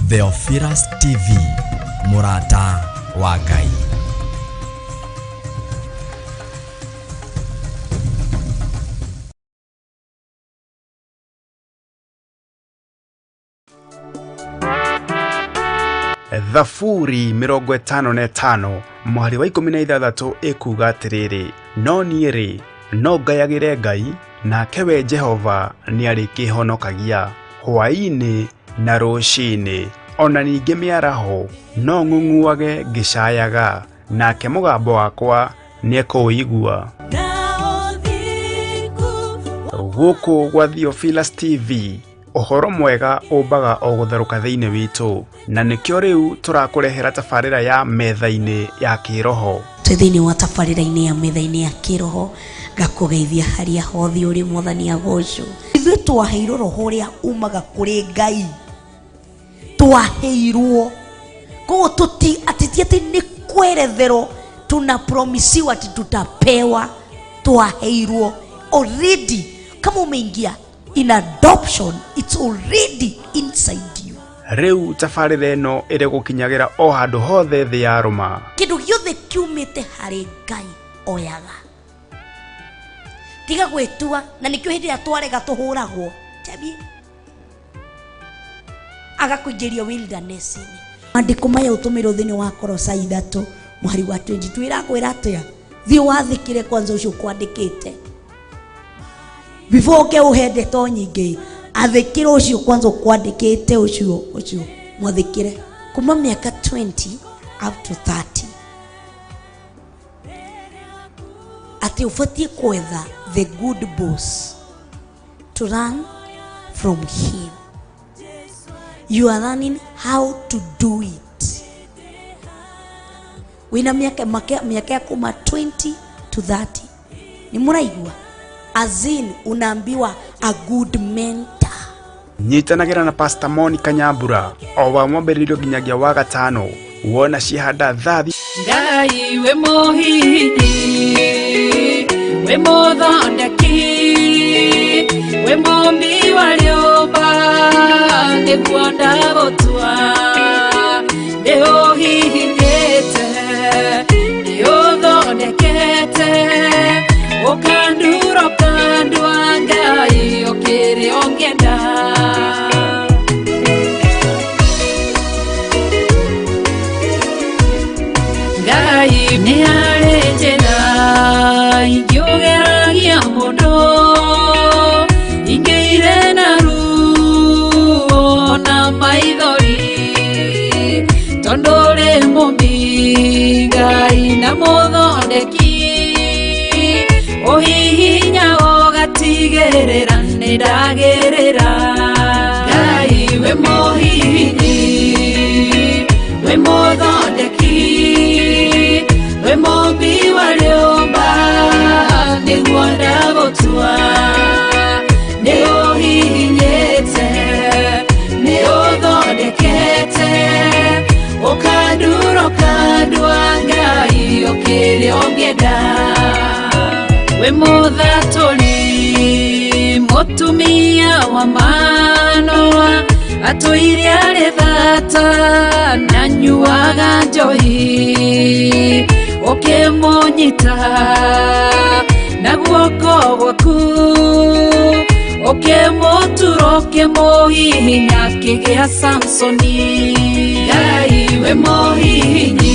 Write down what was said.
Theophilus TV, Murata wa Ngai. Thaburi 55 mwari wa 16 ikuga atiriri, no niĩ no ngayagĩre Ngai, nake we Jehova nĩ arĩkĩhonokagia. Hwaĩ-inĩ na rũciinĩ, ona ningĩ mĩaraho, no ng'ung'uage ngĩcayaga, nake mũgambo wakwa nĩekũũigua. Gũkũ gwa Theophilus TV, ũhoro mwega ũmbaga o gũtherũka thĩinĩ witũ, na nĩkĩo rĩu tũrakũrehera tabarĩra ya metha-inĩ ya kĩroho. Thĩinĩ wa tabarĩra-inĩ ya metha-inĩ ya kĩroho, ngakũgeithia harĩa hothe ũrĩ Mwathani agocwo. Ithuĩ twaheirwo roho ũrĩa umaga kũrĩ Ngai, twaheirwo koguo atiti ati nĩ kweretherwo, tunapromisiwa ati tutapewa, twaheirwo already. Kama umeingia in adoption, it's already inside you. Rĩu tabarĩra ĩno ĩrĩ gũkinyagira o handũ hothe thĩ ya Roma. Kĩndũ gĩothe kiumĩte harĩ Ngai oyaga, tiga gwĩtua, na nĩkĩo hĩndĩ ĩrĩa twarega tũhũragwo tabi agakũingĩria wilderness-inĩ. Maandĩko maya ũtũmĩrwo thĩinĩ wa Kolosai 3 mweri wa 22 ĩrakwĩra atĩa? Thiĩ wathĩkĩre kwanza ũcio kwandĩkĩte before ke uhende to nyingĩ, athĩkĩre ũcio kwanza kwandĩkĩte ũcio mwathĩkĩre kuma miaka 20 up to 30, ati ufatie kwetha the good boss to learn from him. You are learning how to do it. Wina miaka kuma 20 to 30. Ni muraigua? Azin unaambiwa a good mentor. Nyitanagira na Pastor Monica Nyambura o wa mwambĩrĩrio nginyagia wa gatano, wona cihanda thathi. Ngai we mũhihi, we mũthondeki, we mũmbi wa rĩũmba, nĩguo ndagũtua, nĩũhihinyĩte, nĩũthondekete, ũkandura ũkandua Ngai ũkĩrĩ ũngĩenda. Ngai nĩ arĩ njĩra ingĩũgeragia mũndũ, ingĩire na ruo na maithori, tondũ rĩ mũmbi Ngai na mũthondeki, ũhihinya ũgatigĩrĩra nĩ ndagĩrĩra. Ngai we mũhihinyi, we mũthondeki, we mũmbi wa rĩũmba, nĩguo ndagũtua, nĩũhihinyĩte, nĩũthondekete, ũkandura ũkandua Ngai ũkĩrĩ ũngĩenda. We mũthatũri, mũtumia wa Manoa, atũire arĩ thata na nyuaga njohi, ũkĩmũnyita na guoko gwaku, ũkĩmũtura ũkĩmũhihinya akĩgĩa Samsoni. Ngai we mũhihinyi,